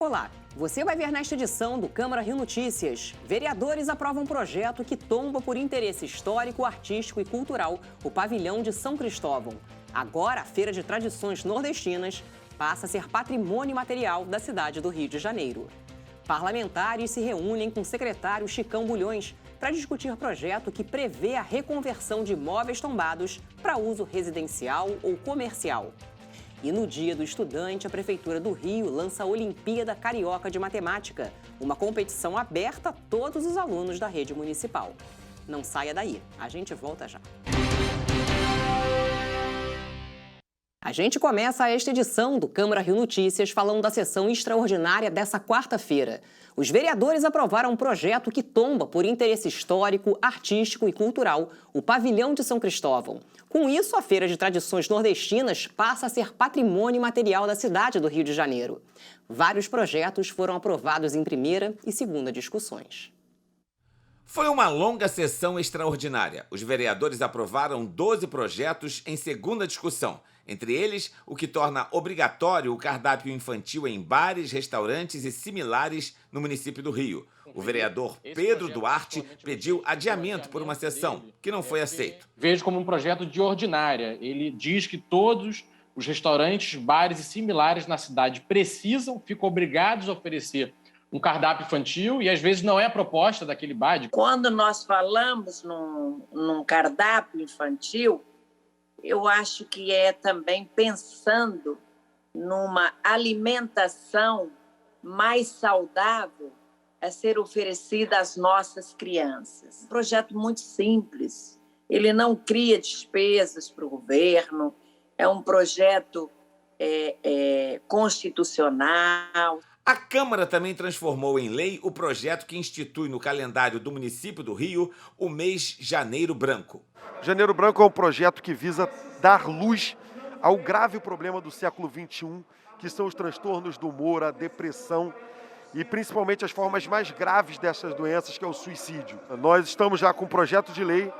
Olá, você vai ver nesta edição do Câmara Rio Notícias. Vereadores aprovam um projeto que tomba por interesse histórico, artístico e cultural o pavilhão de São Cristóvão. Agora, a Feira de Tradições Nordestinas passa a ser patrimônio material da cidade do Rio de Janeiro. Parlamentares se reúnem com o secretário Chicão Bulhões para discutir projeto que prevê a reconversão de imóveis tombados para uso residencial ou comercial. E no Dia do Estudante, a Prefeitura do Rio lança a Olimpíada Carioca de Matemática, uma competição aberta a todos os alunos da rede municipal. Não saia daí, a gente volta já. A gente começa esta edição do Câmara Rio Notícias falando da sessão extraordinária dessa quarta-feira. Os vereadores aprovaram um projeto que tomba por interesse histórico, artístico e cultural o pavilhão de São Cristóvão. Com isso, a Feira de Tradições Nordestinas passa a ser patrimônio material da cidade do Rio de Janeiro. Vários projetos foram aprovados em primeira e segunda discussões. Foi uma longa sessão extraordinária. Os vereadores aprovaram 12 projetos em segunda discussão. Entre eles, o que torna obrigatório o cardápio infantil em bares, restaurantes e similares no município do Rio. O vereador Pedro Duarte pediu adiamento por uma sessão, que não foi aceito. Vejo como um projeto de ordinária. Ele diz que todos os restaurantes, bares e similares na cidade ficam obrigados a oferecer um cardápio infantil e às vezes não é a proposta daquele bar. Quando nós falamos num cardápio infantil, eu acho que é também pensando numa alimentação mais saudável a ser oferecida às nossas crianças. Um projeto muito simples, ele não cria despesas para o governo, é um projeto constitucional. A Câmara também transformou em lei o projeto que institui no calendário do município do Rio o mês Janeiro Branco. Janeiro Branco é um projeto que visa dar luz ao grave problema do século XXI, que são os transtornos do humor, a depressão e principalmente as formas mais graves dessas doenças, que é o suicídio. Nós estamos já com um projeto de lei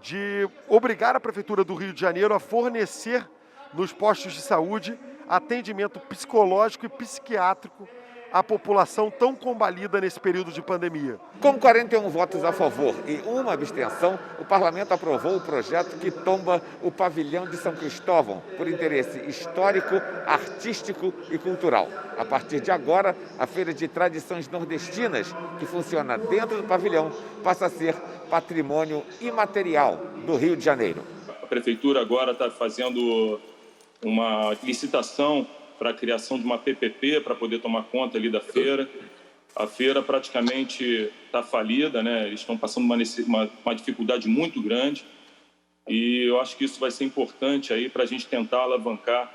de obrigar a Prefeitura do Rio de Janeiro a fornecer nos postos de saúde atendimento psicológico e psiquiátrico à população tão combalida nesse período de pandemia. Com 41 votos a favor e uma abstenção, o parlamento aprovou o projeto que tomba o pavilhão de São Cristóvão por interesse histórico, artístico e cultural. A partir de agora, a Feira de Tradições Nordestinas, que funciona dentro do pavilhão, passa a ser patrimônio imaterial do Rio de Janeiro. A Prefeitura agora está fazendo uma licitação para a criação de uma PPP para poder tomar conta ali da feira. A feira praticamente está falida, né? Eles estão passando uma dificuldade muito grande e eu acho que isso vai ser importante aí para a gente tentar alavancar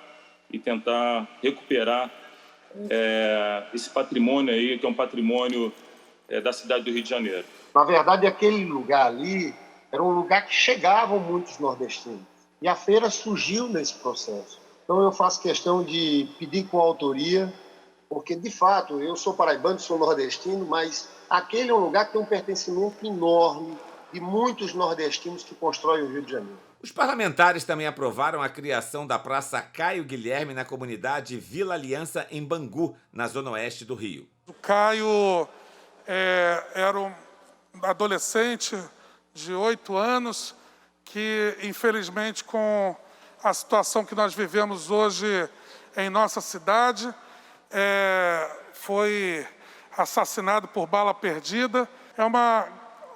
e tentar recuperar esse patrimônio aí, que é um patrimônio da cidade do Rio de Janeiro. Na verdade, aquele lugar ali era um lugar que chegavam muitos nordestinos e a feira surgiu nesse processo. Então eu faço questão de pedir com autoria, porque de fato eu sou paraibano, sou nordestino, mas aquele é um lugar que tem um pertencimento enorme de muitos nordestinos que constroem o Rio de Janeiro. Os parlamentares também aprovaram a criação da Praça Caio Guilherme na comunidade Vila Aliança, em Bangu, na zona oeste do Rio. O Caio era um adolescente de 8 anos que, infelizmente, com a situação que nós vivemos hoje em nossa cidade, foi assassinado por bala perdida. É uma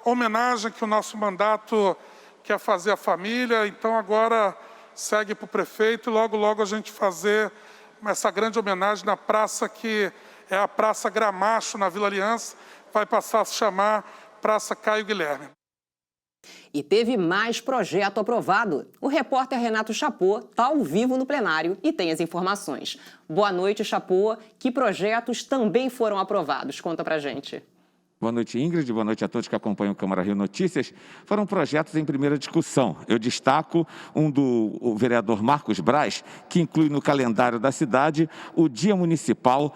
homenagem que o nosso mandato quer fazer à família, então agora segue para o prefeito e logo, logo a gente fazer essa grande homenagem na praça que é a Praça Gramacho, na Vila Aliança, vai passar a se chamar Praça Caio Guilherme. E teve mais projeto aprovado. O repórter Renato Chapô está ao vivo no plenário e tem as informações. Boa noite, Chapô. Que projetos também foram aprovados? Conta pra gente. Boa noite, Ingrid. Boa noite a todos que acompanham o Câmara Rio Notícias. Foram projetos em primeira discussão. Eu destaco um do vereador Marcos Braz, que inclui no calendário da cidade o Dia Municipal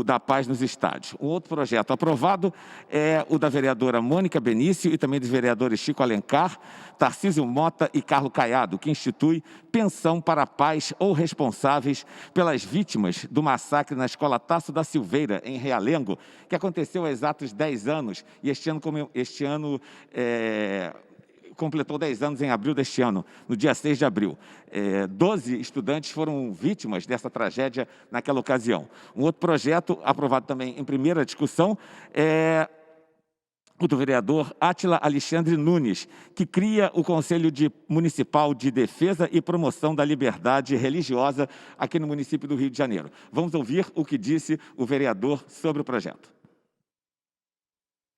da Paz nos Estádios. Um outro projeto aprovado é o da vereadora Mônica Benício e também dos vereadores Chico Alencar, Tarcísio Mota e Carlos Caiado, que institui pensão para pais ou responsáveis pelas vítimas do massacre na Escola Tasso da Silveira, em Realengo, que aconteceu há exatos 10 anos, e este ano completou 10 anos em abril deste ano, no dia 6 de abril. 12 estudantes foram vítimas dessa tragédia naquela ocasião. Um outro projeto, aprovado também em primeira discussão, é o do vereador Átila Alexandre Nunes, que cria o Conselho Municipal de Defesa e Promoção da Liberdade Religiosa aqui no município do Rio de Janeiro. Vamos ouvir o que disse o vereador sobre o projeto.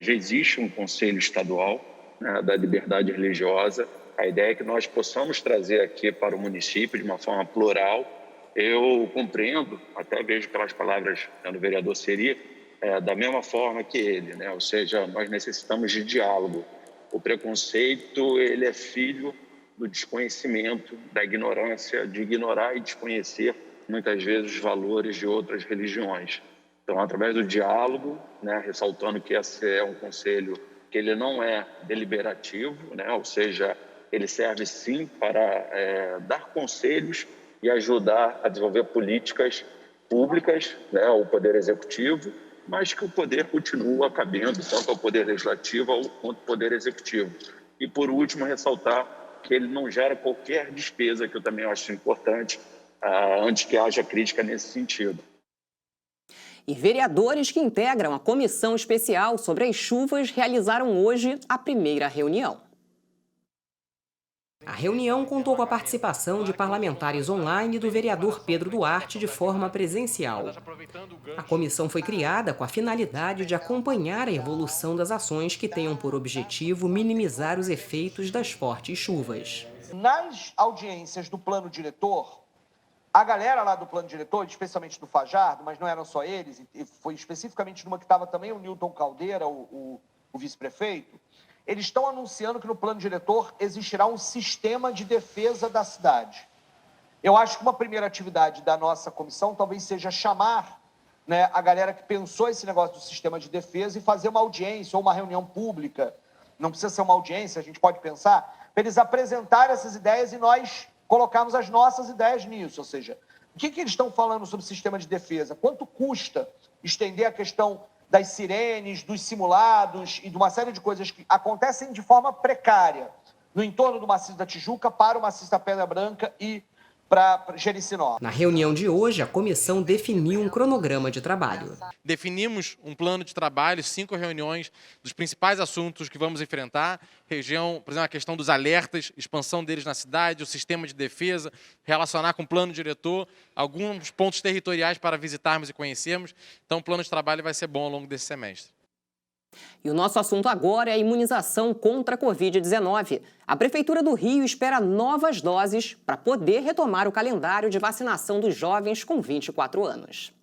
Já existe um Conselho Estadual, né, da Liberdade Religiosa. A ideia é que nós possamos trazer aqui para o município de uma forma plural. Eu compreendo, até vejo pelas palavras do vereador Seri, da mesma forma que ele, né? Ou seja, nós necessitamos de diálogo. O preconceito, ele é filho do desconhecimento, da ignorância, de ignorar e desconhecer, muitas vezes, os valores de outras religiões. Então, através do diálogo, né, ressaltando que esse é um conselho que ele não é deliberativo, né? Ou seja, ele serve sim para dar conselhos e ajudar a desenvolver políticas públicas, né, ao Poder Executivo, mas que o poder continua cabendo tanto ao Poder Legislativo quanto ao Poder Executivo. E, por último, ressaltar que ele não gera qualquer despesa, que eu também acho importante, antes que haja crítica nesse sentido. E vereadores que integram a comissão especial sobre as chuvas realizaram hoje a primeira reunião. A reunião contou com a participação de parlamentares online e do vereador Pedro Duarte de forma presencial. A comissão foi criada com a finalidade de acompanhar a evolução das ações que tenham por objetivo minimizar os efeitos das fortes chuvas. Nas audiências do plano diretor, a galera lá do plano diretor, especialmente do Fajardo, mas não eram só eles, e foi especificamente numa que estava também o Newton Caldeira, o vice-prefeito, eles estão anunciando que no plano diretor existirá um sistema de defesa da cidade. Eu acho que uma primeira atividade da nossa comissão talvez seja chamar, né, a galera que pensou esse negócio do sistema de defesa e fazer uma audiência ou uma reunião pública. Não precisa ser uma audiência, a gente pode pensar, para eles apresentarem essas ideias e nós colocarmos as nossas ideias nisso. Ou seja, o que eles estão falando sobre o sistema de defesa? Quanto custa estender a questão das sirenes, dos simulados e de uma série de coisas que acontecem de forma precária no entorno do Maciço da Tijuca para o Maciço da Pedra Branca e para Jericinó. Na reunião de hoje, a comissão definiu um cronograma de trabalho. Definimos um plano de trabalho, 5 reuniões dos principais assuntos que vamos enfrentar. Região, por exemplo, a questão dos alertas, expansão deles na cidade, o sistema de defesa, relacionar com o plano diretor, alguns pontos territoriais para visitarmos e conhecermos. Então, o plano de trabalho vai ser bom ao longo desse semestre. E o nosso assunto agora é a imunização contra a Covid-19. A Prefeitura do Rio espera novas doses para poder retomar o calendário de vacinação dos jovens com 24 anos.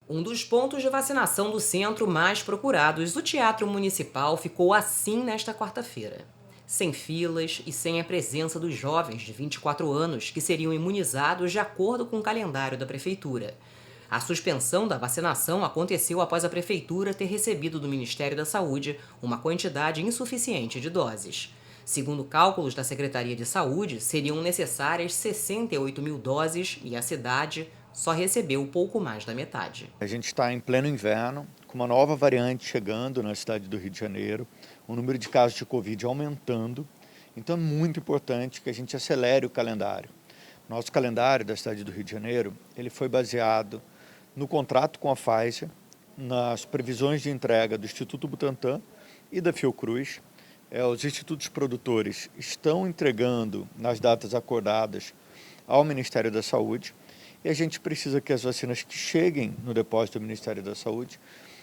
Um dos pontos de vacinação do centro mais procurados, o Teatro Municipal, ficou assim nesta quarta-feira. Sem filas e sem a presença dos jovens de 24 anos que seriam imunizados de acordo com o calendário da Prefeitura. A suspensão da vacinação aconteceu após a Prefeitura ter recebido do Ministério da Saúde uma quantidade insuficiente de doses. Segundo cálculos da Secretaria de Saúde, seriam necessárias 68 mil doses e a cidade só recebeu pouco mais da metade. A gente está em pleno inverno, com uma nova variante chegando na cidade do Rio de Janeiro, o número de casos de Covid aumentando, então é muito importante que a gente acelere o calendário. Nosso calendário da cidade do Rio de Janeiro, ele foi baseado no contrato com a Pfizer, nas previsões de entrega do Instituto Butantan e da Fiocruz. Os institutos produtores estão entregando nas datas acordadas ao Ministério da Saúde e a gente precisa que as vacinas que cheguem no depósito do Ministério da Saúde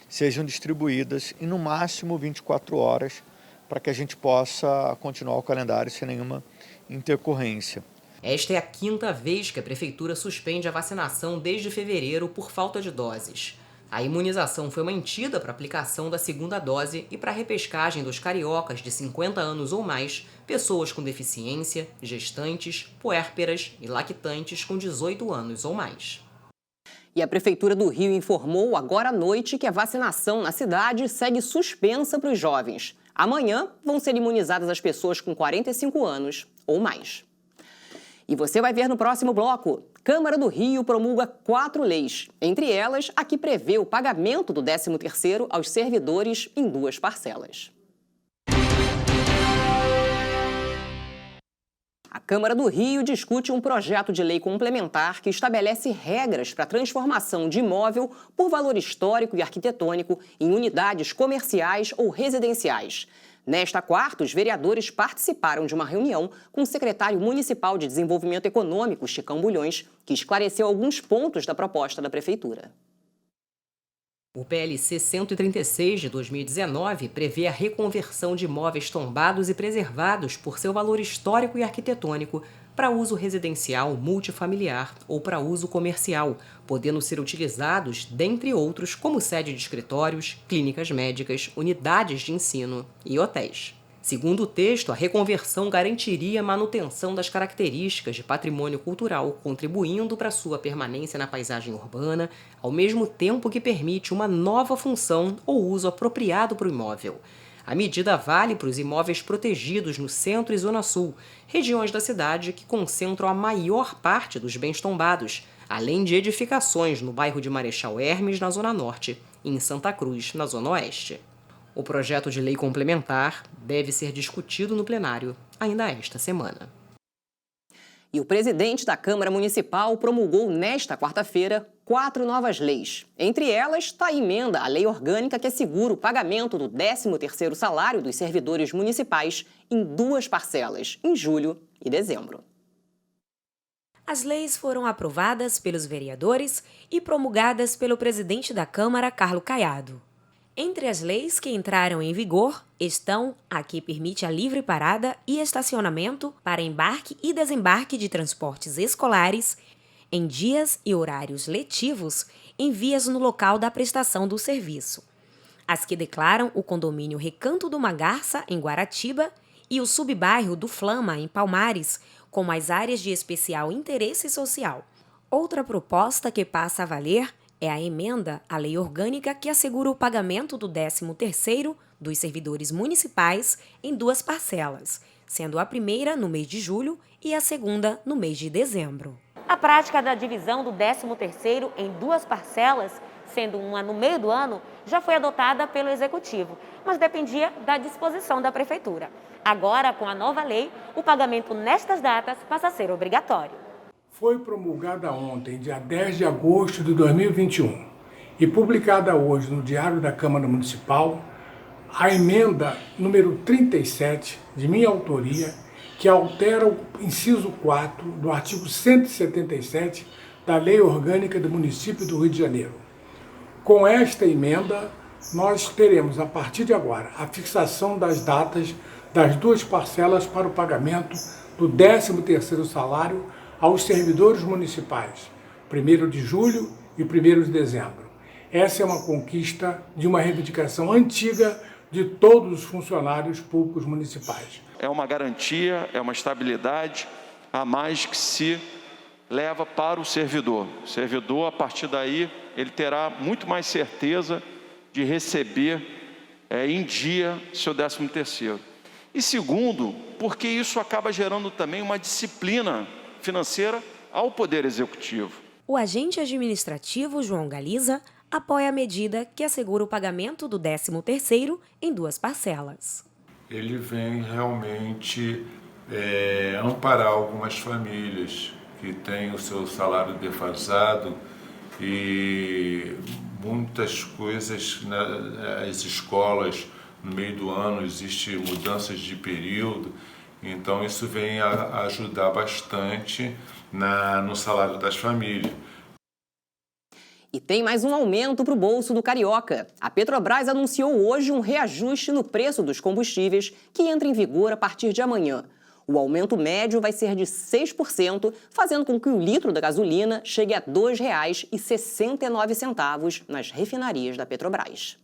sejam distribuídas em no máximo 24 horas para que a gente possa continuar o calendário sem nenhuma intercorrência. Esta é a 5ª vez que a Prefeitura suspende a vacinação desde fevereiro por falta de doses. A imunização foi mantida para aplicação da segunda dose e para a repescagem dos cariocas de 50 anos ou mais, pessoas com deficiência, gestantes, puérperas e lactantes com 18 anos ou mais. E a Prefeitura do Rio informou agora à noite que a vacinação na cidade segue suspensa para os jovens. Amanhã vão ser imunizadas as pessoas com 45 anos ou mais. E você vai ver no próximo bloco. Câmara do Rio promulga 4 leis. Entre elas, a que prevê o pagamento do 13º aos servidores em 2 parcelas. A Câmara do Rio discute um projeto de lei complementar que estabelece regras para a transformação de imóvel por valor histórico e arquitetônico em unidades comerciais ou residenciais. Nesta quarta, os vereadores participaram de uma reunião com o secretário municipal de Desenvolvimento Econômico, Chicão Bulhões, que esclareceu alguns pontos da proposta da Prefeitura. O PLC 136 de 2019 prevê a reconversão de imóveis tombados e preservados por seu valor histórico e arquitetônico para uso residencial, multifamiliar ou para uso comercial, podendo ser utilizados, dentre outros, como sede de escritórios, clínicas médicas, unidades de ensino e hotéis. Segundo o texto, a reconversão garantiria a manutenção das características de patrimônio cultural, contribuindo para sua permanência na paisagem urbana, ao mesmo tempo que permite uma nova função ou uso apropriado para o imóvel. A medida vale para os imóveis protegidos no centro e zona sul, regiões da cidade que concentram a maior parte dos bens tombados, além de edificações no bairro de Marechal Hermes, na zona norte, e em Santa Cruz, na zona oeste. O projeto de lei complementar deve ser discutido no plenário ainda esta semana. E o presidente da Câmara Municipal promulgou nesta quarta-feira 4 novas leis. Entre elas está a emenda à lei orgânica que assegura o pagamento do 13º salário dos servidores municipais em 2 parcelas, em julho e dezembro. As leis foram aprovadas pelos vereadores e promulgadas pelo presidente da Câmara, Carlos Caiado. Entre as leis que entraram em vigor estão a que permite a livre parada e estacionamento para embarque e desembarque de transportes escolares em dias e horários letivos em vias no local da prestação do serviço. As que declaram o condomínio Recanto do Magarça, em Guaratiba, e o subbairro do Flama, em Palmares, como as áreas de especial interesse social. Outra proposta que passa a valer é a emenda à lei orgânica que assegura o pagamento do 13º dos servidores municipais em 2 parcelas, sendo a primeira no mês de julho e a segunda no mês de dezembro. A prática da divisão do 13º em 2 parcelas, sendo uma no meio do ano, já foi adotada pelo Executivo, mas dependia da disposição da Prefeitura. Agora, com a nova lei, o pagamento nestas datas passa a ser obrigatório. Foi promulgada ontem, dia 10 de agosto de 2021, e publicada hoje no Diário da Câmara Municipal, a emenda número 37, de minha autoria, que altera o inciso 4 do artigo 177 da Lei Orgânica do Município do Rio de Janeiro. Com esta emenda, nós teremos, a partir de agora, a fixação das datas das 2 parcelas para o pagamento do 13º salário aos servidores municipais, 1º de julho e 1º de dezembro. Essa é uma conquista de uma reivindicação antiga de todos os funcionários públicos municipais. É uma garantia, é uma estabilidade a mais que se leva para o servidor. O servidor, a partir daí, ele terá muito mais certeza de receber em dia seu 13º. E segundo, porque isso acaba gerando também uma disciplina financeira ao Poder Executivo. O agente administrativo João Galiza apoia a medida que assegura o pagamento do 13º em 2 parcelas. Ele vem realmente amparar algumas famílias que têm o seu salário defasado e muitas coisas nas escolas, no meio do ano, existem mudanças de período. Então, isso vem a ajudar bastante no salário das famílias. E tem mais um aumento para o bolso do carioca. A Petrobras anunciou hoje um reajuste no preço dos combustíveis que entra em vigor a partir de amanhã. O aumento médio vai ser de 6%, fazendo com que o litro da gasolina chegue a R$ 2,69 nas refinarias da Petrobras.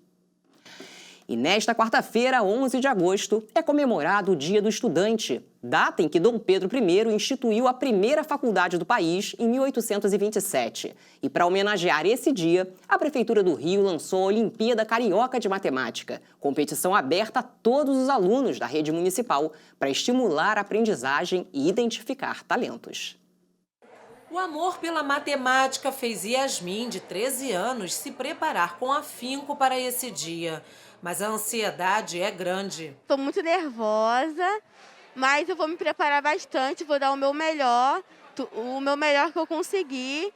E nesta quarta-feira, 11 de agosto, é comemorado o Dia do Estudante, data em que Dom Pedro I instituiu a primeira faculdade do país em 1827. E para homenagear esse dia, a Prefeitura do Rio lançou a Olimpíada Carioca de Matemática, competição aberta a todos os alunos da rede municipal para estimular a aprendizagem e identificar talentos. O amor pela matemática fez Yasmin, de 13 anos, se preparar com afinco para esse dia. Mas a ansiedade é grande. Estou muito nervosa, mas eu vou me preparar bastante, vou dar o meu melhor que eu conseguir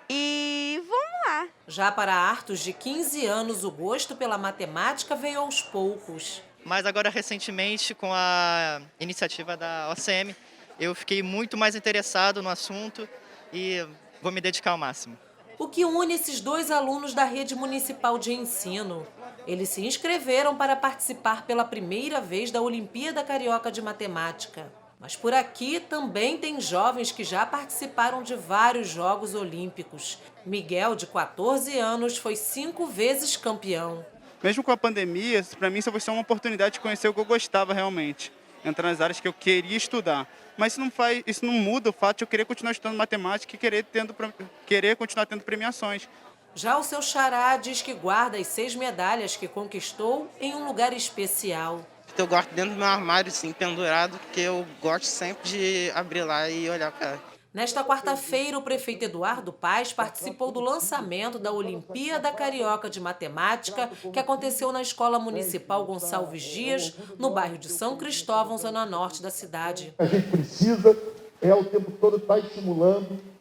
e vamos lá. Já para Arthur, de 15 anos, o gosto pela matemática veio aos poucos. Mas agora, recentemente, com a iniciativa da OCM, eu fiquei muito mais interessado no assunto e vou me dedicar ao máximo. O que une esses dois alunos da rede municipal de ensino? Eles se inscreveram para participar pela primeira vez da Olimpíada Carioca de Matemática. Mas por aqui também tem jovens que já participaram de vários Jogos Olímpicos. Miguel, de 14 anos, foi 5 vezes campeão. Mesmo com a pandemia, para mim isso foi só uma oportunidade de conhecer o que eu gostava realmente, entrar nas áreas que eu queria estudar. Mas isso não muda o fato de eu querer continuar estudando matemática e querer continuar tendo premiações. Já o seu xará diz que guarda as 6 medalhas que conquistou em um lugar especial. Eu guardo dentro do meu armário, sim, pendurado, porque eu gosto sempre de abrir lá e olhar para ela. Nesta quarta-feira, o prefeito Eduardo Paes participou do lançamento da Olimpíada Carioca de Matemática, que aconteceu na Escola Municipal Gonçalves Dias, no bairro de São Cristóvão, zona norte da cidade. A gente precisa, o tempo todo, estar estimulando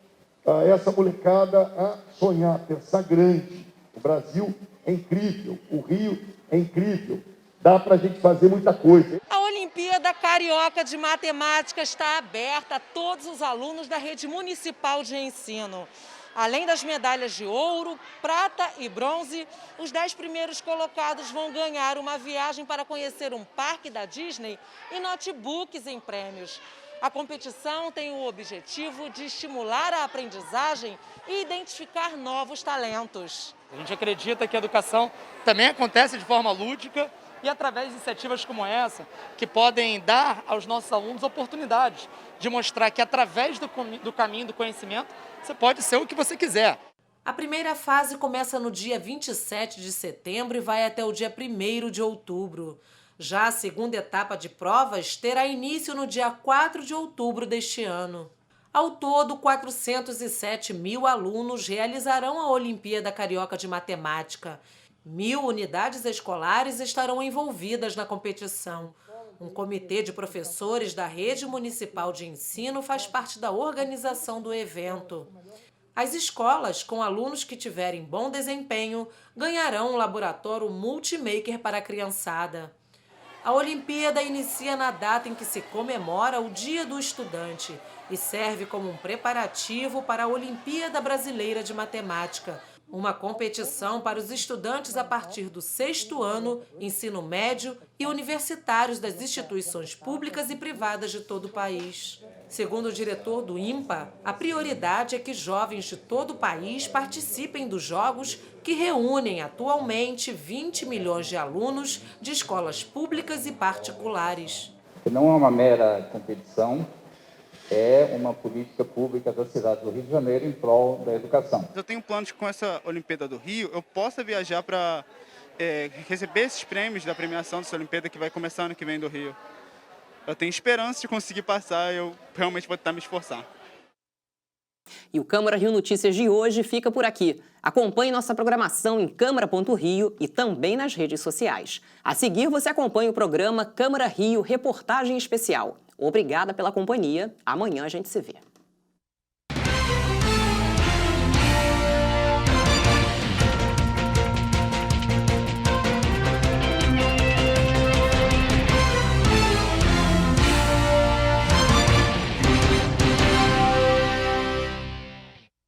essa molecada a sonhar, pensar grande. O Brasil é incrível, o Rio é incrível. Dá para a gente fazer muita coisa. A Olimpíada Carioca de Matemática está aberta a todos os alunos da rede municipal de ensino. Além das medalhas de ouro, prata e bronze, os 10 primeiros colocados vão ganhar uma viagem para conhecer um parque da Disney e notebooks em prêmios. A competição tem o objetivo de estimular a aprendizagem e identificar novos talentos. A gente acredita que a educação também acontece de forma lúdica e através de iniciativas como essa, que podem dar aos nossos alunos oportunidades de mostrar que através do caminho do conhecimento, você pode ser o que você quiser. A primeira fase começa no dia 27 de setembro e vai até o dia 1º de outubro. Já a segunda etapa de provas terá início no dia 4 de outubro deste ano. Ao todo, 407 mil alunos realizarão a Olimpíada Carioca de Matemática. 1.000 unidades escolares estarão envolvidas na competição. Um comitê de professores da Rede Municipal de Ensino faz parte da organização do evento. As escolas, com alunos que tiverem bom desempenho, ganharão um laboratório multimaker para a criançada. A Olimpíada inicia na data em que se comemora o Dia do Estudante e serve como um preparativo para a Olimpíada Brasileira de Matemática, uma competição para os estudantes a partir do 6º ano, ensino médio e universitários das instituições públicas e privadas de todo o país. Segundo o diretor do INPA, a prioridade é que jovens de todo o país participem dos Jogos que reúnem atualmente 20 milhões de alunos de escolas públicas e particulares. Não é uma mera competição, é uma política pública da cidade do Rio de Janeiro em prol da educação. Eu tenho planos que com essa Olimpíada do Rio eu possa viajar para receber esses prêmios da premiação dessa Olimpíada que vai começar ano que vem do Rio. Eu tenho esperança de conseguir passar, eu realmente vou tentar me esforçar. E o Câmara Rio Notícias de hoje fica por aqui. Acompanhe nossa programação em câmara.rio e também nas redes sociais. A seguir, você acompanha o programa Câmara Rio Reportagem Especial. Obrigada pela companhia. Amanhã a gente se vê.